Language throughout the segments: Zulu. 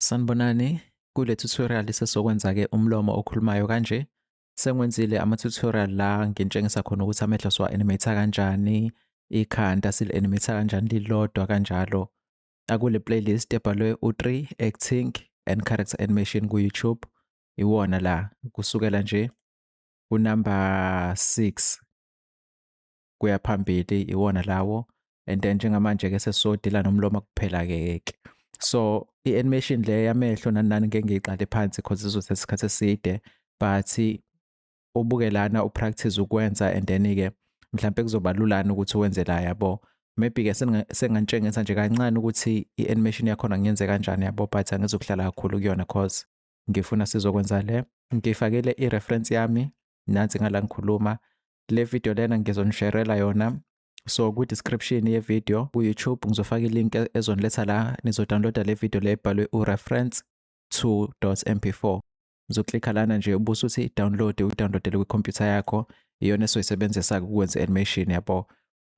Sanibonani, kule tutorial sesokwenza-ke umlomo okhulumayo kanje. Sengiwenzile ama-tutorial la ngintshengisa khona ukuthi amehlo siwa-animate kanjani, ikhanda sili-animate kanjani lilodwa kanjalo. Akule playlist ebhalwe u3 Acting and Character Animation ku-YouTube. Iwona la kusukela nje kunumber 6 kuya phambili, iwona lawo. And then njengamanje-ke sesizodila nomlomo kuphela-ke. So i-animation le yamehlo nani ngeke ngiyiqale phansi because izothatha isikhathi eside, but ubuke lana upractice ukwenza and then-ke mhlampe kuzoba lulana ukuthi uwenze la yabo. Maybe-ke senganitshengisa nje kancane ukuthi i-animation yakhona ngiyenze kanjani yabo, but angizukuhlala kakhulu kuyona cause ngifuna sizokwenza le. Ngifakele i-reference yami nansi ngala ngikhuluma. Le video lena ngizonisharela yona. So ku-description ye-video ku-YouTube ngizofaka i-link ezoniletha la nizodownloada le video le ebhalwe u-reference 2.mp4. Ngizoklikha lana nje ubuse uthi uyi-downloadele kwikhompyutha yakho, iyona esoyisebenzisa-ke ukwenza i-animation yabo.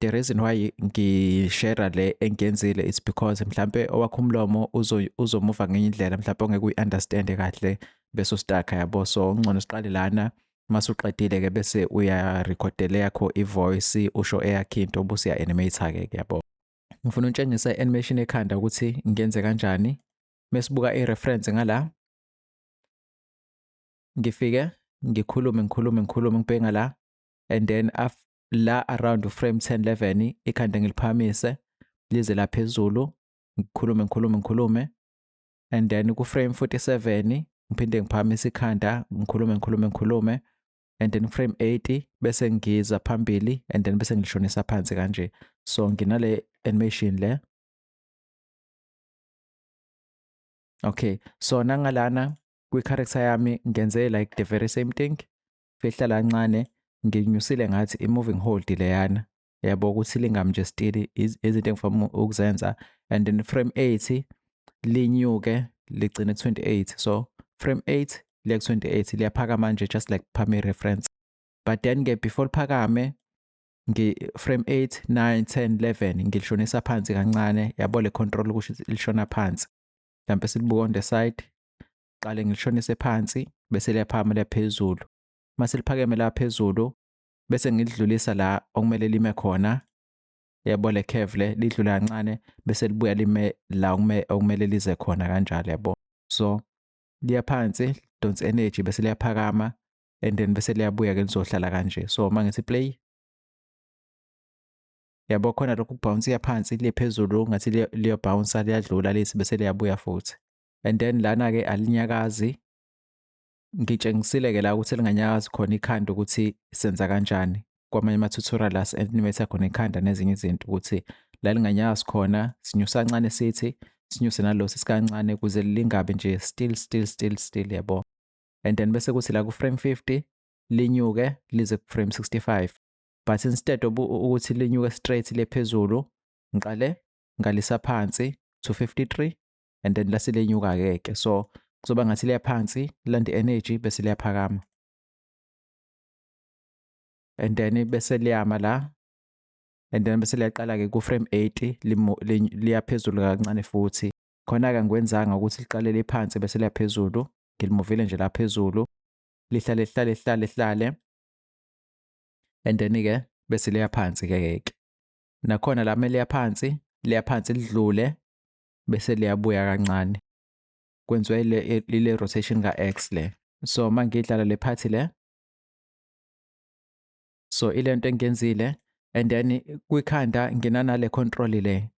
The reason why ngishare le engiyenzile it's because mhlampe owakho umlomo uzomuva ngenye indlela mhlampe ongeke uyi-understand kahle bese ustakha yabo. So ngcono siqale lana masuqedile-ke bese uya-recordele yakho i-voice usho eyakho into bese uya-animate-ke yabo. Ngifuna ukutshengisa i-animation ekhanda ukuthi ngiyenze kanjani. Mesibuka i-reference ngala ngifike ngikhulume ngibheke ngala and then la around frame 10-11 ikhanda ngiliphamise lize la phezulu, ngikhulume and then ku frame 47 ngiphinde ngiphamise ikhanda ngikhulume and then frame 80 bese ngiza phambili and then bese ngilishonisa phansi kanje. So nginale animation le. Okay, so nangalana kwi-character yami ngenze like the very same thing. Fihla la kancane nginyusile ngathi i-moving hold leyana yabo ukuthi lingami nje still izinto engifuna ukuzenza, and then frame 80 linyuke ligcine 28. So frame 8 liya ku-28 liyaphakama manje just like phame reference, but then-ke before liphakame frame 8, 9, 10, 11 ngilishonisa phansi kancane yabo. Le control kusho ukuthi lishona phansi. Mhlampe silibuka on the side, qale ngilishonise phansi bese liyaphakama liya phezulu. Mase liphakeme la phezulu bese ngilidlulisa la okumele lime khona yabo. Le curve le lidlula kancane bese libuya lime la okumele lize khona kanjalo yabo. So liya phansi lidonsa energy bese liyaphakama and then bese liyabuya-ke lizohlala kanje. So mangithi play yabo khona lokhu bounce yaphansi liye phezulu ngathi liyo bounce liyadlula lithi bese liyabuya futhi. And then lana-ke alinyakazi. Ngitshengisile-ke la ukuthi linganyakazi khona ikhanda ukuthi senza kanjani. Kwamanye ama-tutorial la si-animate khona ikhanda nezinye izinto ukuthi la linganyakazi khona sinyusa kancane sithi sinyuse nalo sisikancane ukuze lingabe nje still yabo. And then bese kuthi la ku frame 50 linyuke lize ku frame 65, but instead ukuthi linyuke straight liye phezulu ngiqale ngalisa phansi to 53 and then lase lenyuka-ke. So kuzoba ngathi liya phansi lande energy bese liyaphakama and then bese liyama la and then bese liyaqala-ke ku frame 80 liya phezulu kancane futhi. Khona-ke angikwenzanga ukuthi liqale liphansi bese liya phezulu, ngilimuvile nje la phezulu lihlale and then-ke bese liya phansi-ke. Nakhona la mele liya phansi lidlule bese liyabuya kancane, kwenziwe ile rotation ka-X le. So mangidlala le part le, so ile nto engiyenzile and then kwikhanda nginanale control le.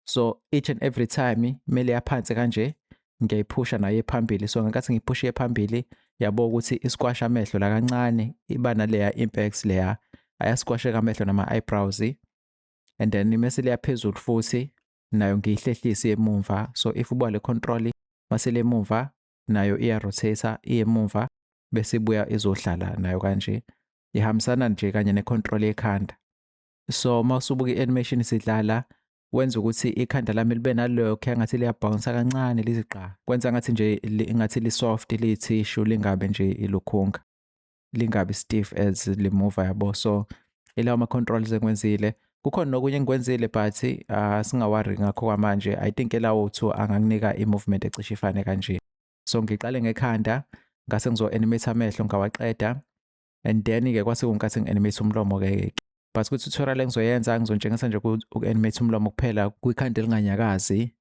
So each and every time mele yaphansi kanje ngiyayiphusha nayo phambili. So ngenkathi ngiphushe phambili yabo ukuthi isquash amehlo la kancane iba naleya impacts leya ayasquasheka amehlo nama-eyebrows, and then mase liya phezulu futhi nayo ngiyihlehlise emuva. So if ubuka le control mase le emuva nayo iya-rotate emuva bese ibuya izohlala nayo kanje, ihambisana nje kanye ne-control yekhanda. So masubuka i-animation sidlala wenza ukuthi ikhanda lami libe nalokho engathi liyabounce kancane liziqa, kwenza ngathi nje ingathi li-soft liyi-tissue, lingabe nje ilukhunga, lingabi stiff as limova yabo. So ilawo ama-controls engiwenzile Kukhona nokunye engikwenzile but singawari ngakho kwamanje. I think lawo 2 anganginika i-movement ecishe ifane kanje. So ngiqale ngekhanda, ngase ngizo-animate amehlo ngawaqeda, and then-ke kwase kunkathi ngi-animate umlomo-ke. But ku-tutorial engizoyenza ngizonitshengisa nje uku-animate umlomo kuphela kwikhanda elinganyakazi.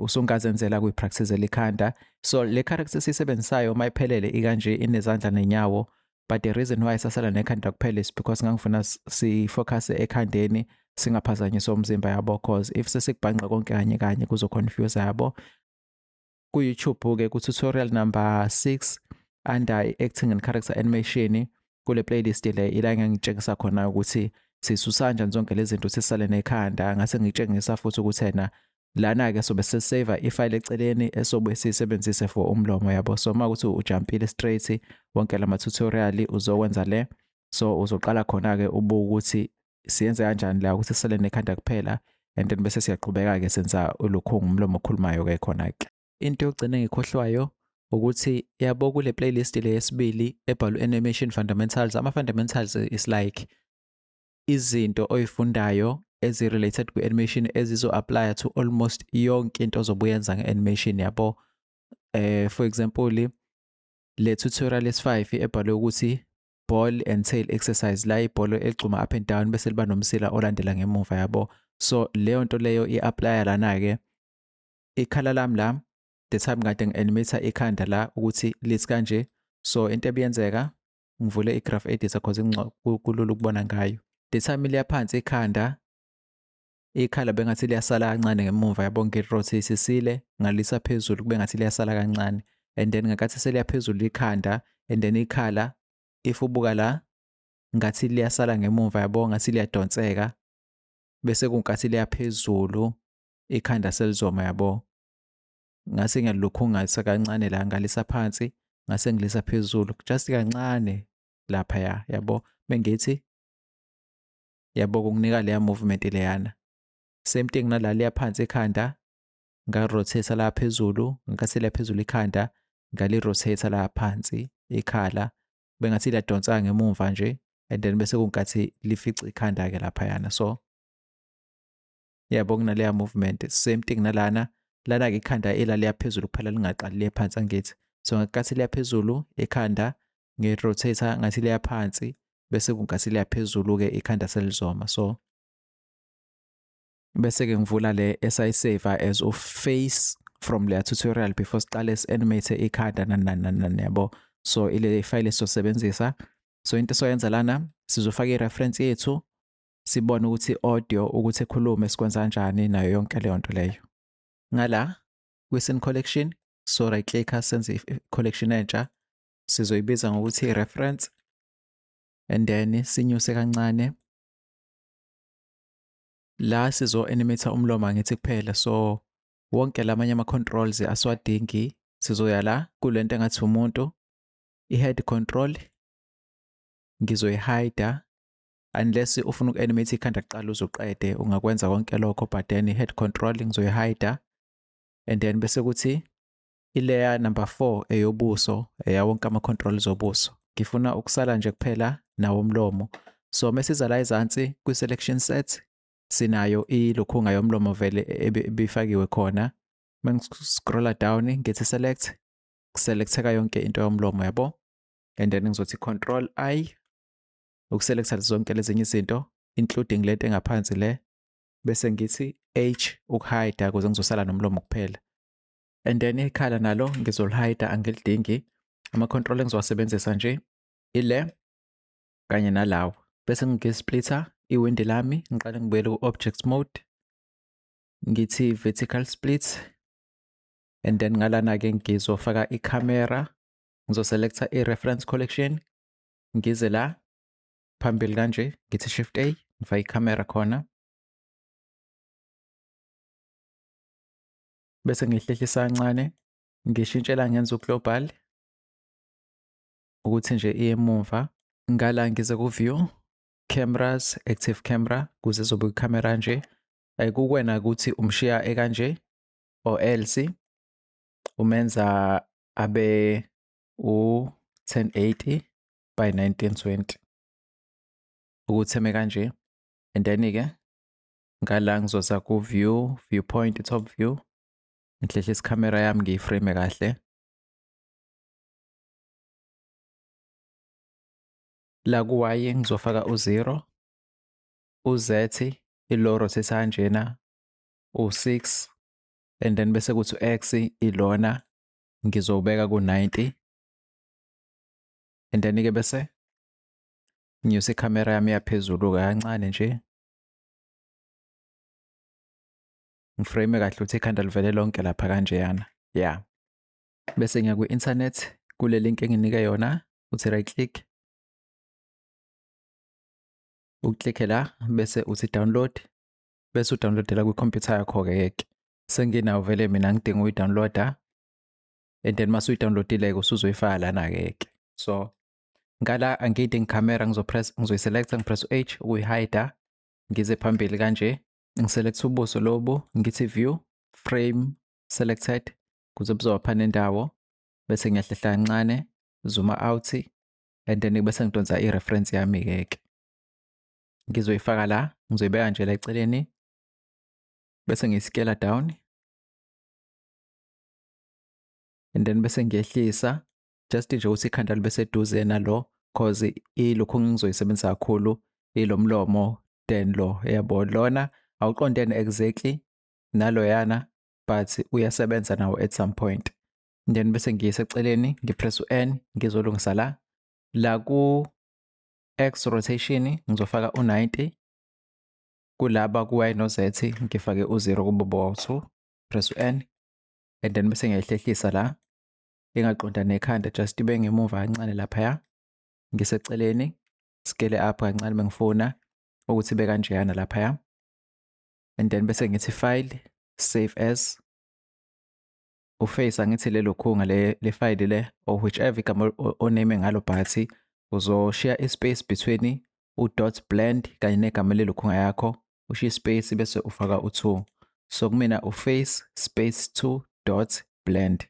Usungazenzela kuyi-practice ikhanda. So le character siyisebenzisayo uma iphelele ikanje, inezandla nenyawo, but the reason why sasala nekhanda kuphela is because ngangifuna si-focus ekhandeni singaphazanyiswa umzimba yabo, cause if sesikubhanqa konke kanye kanye kuzo-confuse yabo. Ku-YouTube-ke ku-tutorial number 6 under acting and character animation, kule playlist le ila engangitshengisa khona ukuthi sisusa kanjani zonke lezi zinto sisale nekhanda. Ngase ngitshengisa futhi ukuthi lana-ke sobe sesave ifile eceleni esobe sisebenzise for umlomo yabo. So uma ukuthi ujampile straight wonke lama tutorial uzokwenza le, so uzoqala khona-ke ubuke ukuthi siyenze kanjani la ukuthi sisale nekhanda kuphela, and then bese siyaqhubeka-ke senza ulukhungu umlomo okhulumayo-ke khona-ke. Into yokugcina engikhohlwayo ukuthi yabo kule playlist le yesibili ebhalwe animation fundamentals. Ama-fundamentals is like izinto oyifundayo ezi-related kwi-animation ezizo-apply to almost yonke into ozobuyenza nge-animation yabo. For example, le tutorial yesi-5 ebhalwe ukuthi ball and tail exercise, la ibholo eligxuma up and down bese liba nomsila olandela ngemuva yabo. So leyo nto leyo i-apply lana-ke. Ikhala lami la the time kade ngi-animate ikhanda la ukuthi lithi kanje. So into ebiyenzeka ngivule i-graph editor cause kulula ukubona ngayo. The time liya phansi ikhanda, ikhala bengathi liyasala kancane ngemuva yabo, ngi-rotate-sile ngalisa phezulu kube ngathi liyasala kancane, and then ngakathi seliya phezulu ikhanda, and then ikhala if ubuka la ngathi liyasala ngemuva yabo, ngathi liyadonseka bese kunkathi liya phezulu ikhanda selizoma yabo. Ngase ngiyalikhungasa kancane la ngalisa phansi, ngase ngilisa phezulu just kancane lapha yabo. Mengithi yabo kunginika leya movement leyana. Same thing nala liya phansi ikhanda, nga-rotate la phezulu, ngakathi liya phezulu ikhanda ngali-rotate la phansi ikhala bengathi liyadonsa ngemuva nje, and then bese kunkathi lifica ikhanda-ke lapha. So yabo kunaleya movement. Same thing nalana, lana-ke ikhanda liya phezulu kuphela lingaqali liye phansi angithi. So ngakathi liya phezulu ikhanda ngi-rotate ngathi liya phansi bese kunkathi liya phezulu-ke ikhanda selizoma. So bese-ke ngivula le esayisave as face from leya tutorial before siqale si-animate ikhanda nani yabo. So ile file esizosebenzisa. So into soyenza lana sizofaka i-reference yethu sibone ukuthi audio ukuthi ekhulume sikwenza kanjani nayo yonke leyo nto leyo. Ngala kwi-scene collection, so right click senze i-collection entsha, sizoyibiza ngokuthi reference, and then sinyuse kancane la sizo-animate umlomo ngithi kuphela. So wonke lamanye ama-controls aswadingi, sizoya la kulento engathi umuntu, i-head control ngizoyi-hide unless ufuna uku-animate ikhanda kuqala uzoqede, ungakwenza konke lokho, but then i-head control ngizoyi-hide, and then bese kuthi i-layer number 4 eyobuso eyawonke ama-controls obuso ngifuna ukusala nje kuphela nawo umlomo. So mesiza la ezansi kwi-selection set sinayo ilokhunga yomlomo vele ebifakiwe khona. Mengiscrolla down ngithi selecteka yonke into yomlomo yabo, and then ngizothi control I ukuselecta zonke lezinye izinto including lento engaphansi le, bese ngithi H ukuhide ukuze ngizosala nomlomo kuphela, and then ikhala nalo ngizolihide angilidingi. Ama-control engizowasebenzisa nje ile kanye nalawo, bese ngi-splitter iwindi lami ngiqale ngibuyele ku-object mode, ngithi vertical split, and then ngalana-ke ngizofaka i-camera, ngizoselecta i-reference collection, ngize la phambili kanje ngithi shift A ngifake i-camera khona, bese ngihlehlisa kancane ngishintshela ngenza u-global ukuthi nje iye emuva. Ngala ngize ku-view cameras, active camera kuze zobe i-camera nje. Kukwena ukuthi umshiya ekanje or else umenza abe u-1080 by 1920 ukuthi eme kanje, and then-ke ngala ngizoza ku-view, viewpoint, top view. Ngihlehlisa ikhamera yami ngiyiframe kahle. La ku-Y ngizofaka u-0, u-Z i-low rotate kanjena u-6 and then bese kuthi u-X ilona ngizowubeka ku-90 and then-ke bese nginyusa ikhamera yami yaphezulu kancane nje. Ngiframe kahle ukuthi ikhanda livele lonke lapha kanjeyana. Yeah. Bese ngiya ku-internet kule link enginike yona, uthi right click. Uklikhe la bese uthi download. Bese udownloadela kwikhompyutha yakho-ke. Senginawo vele mina ngidinga uyi-downloada. And then mase uyi-downloadile-ke usuzoyifaka lana-ke. So ngala angiyidingi camera ngizoyiselecta ngipress u-H ukuyi-hide. Ngize phambili kanje. Ngiselect ubuso lobu ngithi view frame selected kuze buzoba phana nendawo. Bese ngiyahlehla kancane zoom out and then bese ngidonsa i-reference yami-ke. Ngizoyifaka la, ngizoyibeka nje la eceleni. Bese ngiyiscale down. And then bese ngiyehlisa just nje ukuthi ikhanda libe seduze nalo cause ilokhu ngizoyisebenzisa kakhulu ilomlomo then lo yabo lona awuqondene exactly naloyana but uyasebenza nawo at some point. And then bese ngiyisa eceleni ngipress u-N ngizolungisa la ku X rotation ngizofaka u-90 kulaba ku-Y no Z ngifake u-0 kubo bowu-2 press u-N and then bese ngiyayihlehlisa la ingaqondana nekhanda just ibe ngemuva kancane laphaya. Ngiseceleni scale up kancane mengifuna ukuthi ibe kanjeyana laphaya. And then bese ngithi file save as uface angithi lelo khunga le file le or whichever igama oname ngalo but uzoshare ispace between u.blend kanye negama lelo khunga yakho ushiya ispace bese ufaka u2. So kumina uface space 2.blend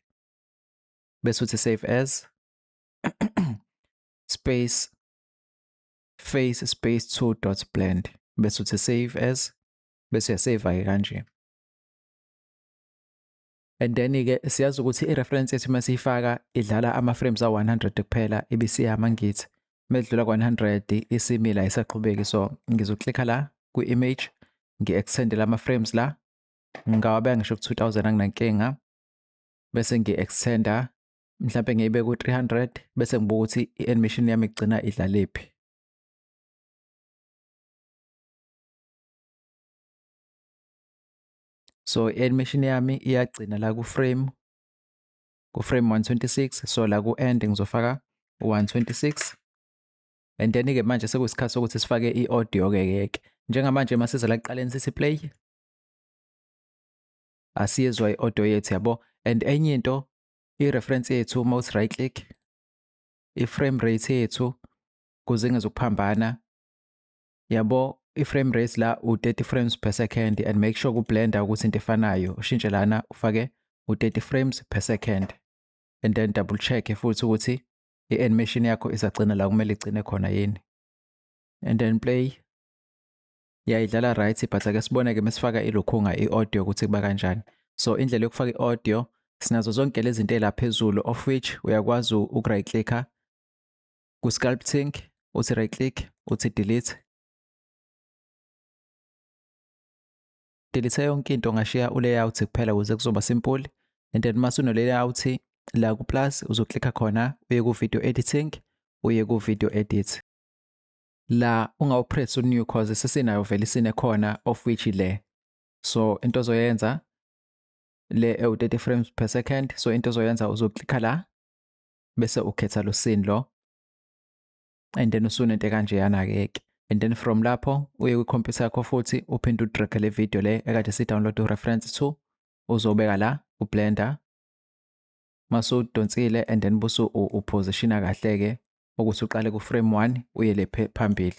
bese uthi save as space face space 2.blend bese uthi save as bese uyasave-ke kanje. And then-ke siyazi ukuthi i-reference yethu masiyifaka idlala ama-frames a-100 kuphela ibisiyama ngithi medlula ku-100 isimila isaqhubeki. So ngizoklikha la kwi-image ngi-extend lama-frames la ngingawabeka ngisho ku-2000 anginankinga bese ngi-extenda mhlampe ngiyibeke ku-300 bese ngibuka ukuthi i-animation yami igcina idlalephi. So i-animation yami iyagcina la ku-frame 126. So la ku-end ngizofaka 126 and then-ke manje sekuyisikhathi sokuthi sifake i-audio-ke. Njengamanje masiza la ekuqaleni sithi play asiyezwa i-audio yethu yabo. And enye into i-reference yethu mouse right click i-frame rate yethu kuze ingezukuphambana yabo. I-frame rate la u-30 frames per second and make sure ku-blender ukuthi into efanayo ushintshe lana ufake u-30 frames per second and then double check futhi ukuthi i-animation yakho isagcina la kumele igcine khona yini. And then play. Yayidlala right but ake sibone-ke mesifaka ilokhunga i-audio ukuthi kuba kanjani. So indlela yokufaka i-audio sinazo zonke lezi zinto la phezulu of which uyakwazi uku-right clicka ku-sculpting uthi right click uthi delete. Delete yonke into ngashiya u-layout kuphela ukuze kuzoba simple. And then mase uno-layout la ku-plus uzoklikha khona uye ku-video editing uye ku-video edit. La ungawupress u-new cause sesinayo vele isine khona of which le. So into ozoyenza le 30 frames per second. So into ozoyenza uzoklikha la bese ukhetha lo scene lo and then usunento kanjeyana-ke. And then from lapho uye kwikhompyutha yakho futhi uphinde udrag le video le ekade si-download u-reference to uzobeka la u-blender mase udonsile and then busu upositiona kahle-ke ukuthi uqale ku-frame 1 uye le phambili.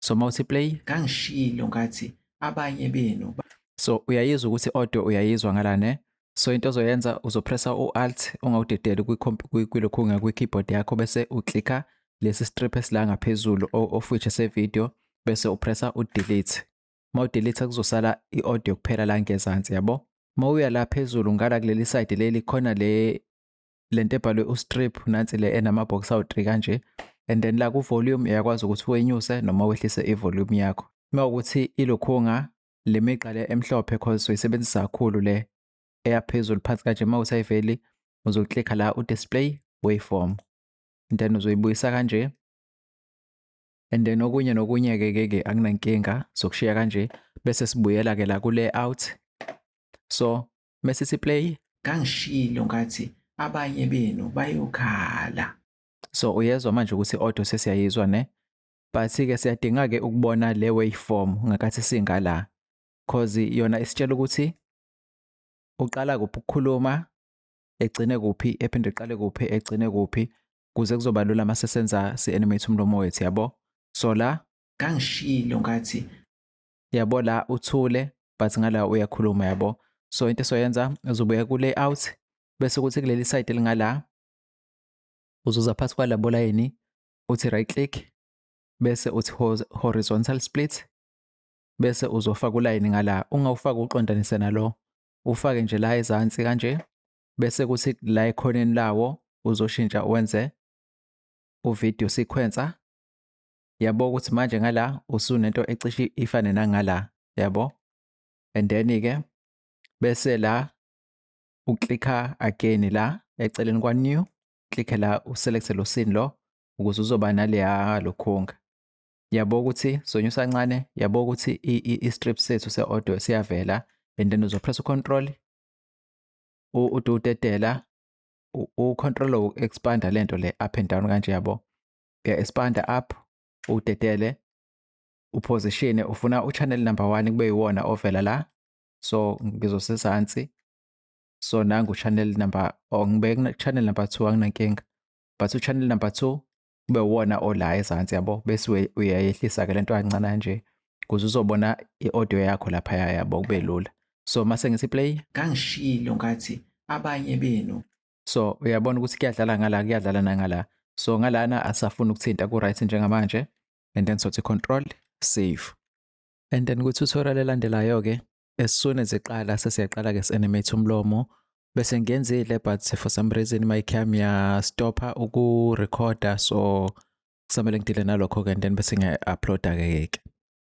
So mawuthi play kangishilo ngathi abanye benu. So uyayizwa ukuthi audio uyayizwa ngalane. So into ozoyenza uzopressa u-alt ungawudedeli kwilokhunga kwi-keyboard yakho bese uklikha lesi strip esila ngaphezulu of which ese video bese upressa u-delete Mawudelete kuzosala i-audio kuphela la ngezansi yabo. Mawuya la phezulu ngala kuleli side leli khona lento ebhalwe ustrip nansi le enamabox awu-3 kanje. And then la ku-volume uyakwazi ukuthi wenyuse noma wehlise i-volume yakho. Mawukuthi ilokhunga le migqa le emhlophe cause uyisebenzisa kakhulu le eyaphezulu phansi kanje mawuthi ayiveli uzoklikha la u-display waveform. And then uzoyibuyisa kanje. And then okunye-ke akunankinga sokushiya kanje bese sibuyela ke la ku-layout. So mesithi play kangishilo ngathi abanye benu bayokhala. So uyezwa manje ukuthi i-audio sesiyayizwa ne, but-ke siyadinga-ke ukubona le waveform ngakathi singala cause yona isitshela ukuthi uqala kuphi ukukhuluma egcine kuphi ephinde eqale kuphi egcine kuphi kuze kuzoba lula mase senza si-animate umlomo wethu yabo. So la kangishilo ngathi yabo la uthule but ngala uyakhuluma yabo. So into esoyenza uzobuya ku-layout bese kuthi kuleli side elingala uzuza phansi kwalabo layini uthi right click bese uthi horizontal split bese uzofaka ulayini ngala. Ungawufaka uqondanise nalo, ufake nje la ezansi kanje bese kuthi la ekhoneni lawo uzoshintsha wenze uvideo sequencer yabo ukuthi manje ngala usunento ecishe ifane nangala yabo. And then-ke bese la uklikha again la eceleni kwa new, klikhe la uselect lo scene lo ukuze uzoba naleya lokhunga. Yabo ukuthi sonyusa kancane, yabo ukuthi i-strip sethu se-audio siyavela. And then uzopress u-control udedela u-control u-expanda lento le up and down kanje yabo. Expanda up udedele uposition ufuna u-channel number 1 kube yiwona ovela la. So ngizosezansi. So nangu channel number ngibeke channel number 2 anginankinga, but u-channel number 2 kube uwona ola ezansi yabo bese uyayehlisa ke lento kancane kanje kuze uzobona i-audio yakho lapha yabo kube lula. So mase ngithi play kangishilo ngathi abanye benu. So uyabona ukuthi kuyadlala ngala kuyadlala nangala. So ngalana asafuna ukuthinta ku-right njengamanje. And then sothi control save. And then ku-tutorial elandelayo ke as soon as iqala sesiyaqala ke si-animate umlomo bese ngiyenzile but for some reason my camera stopper ukurecorda, so kusamele ngidile nalokho ke and then bese ngiya-uploada ke.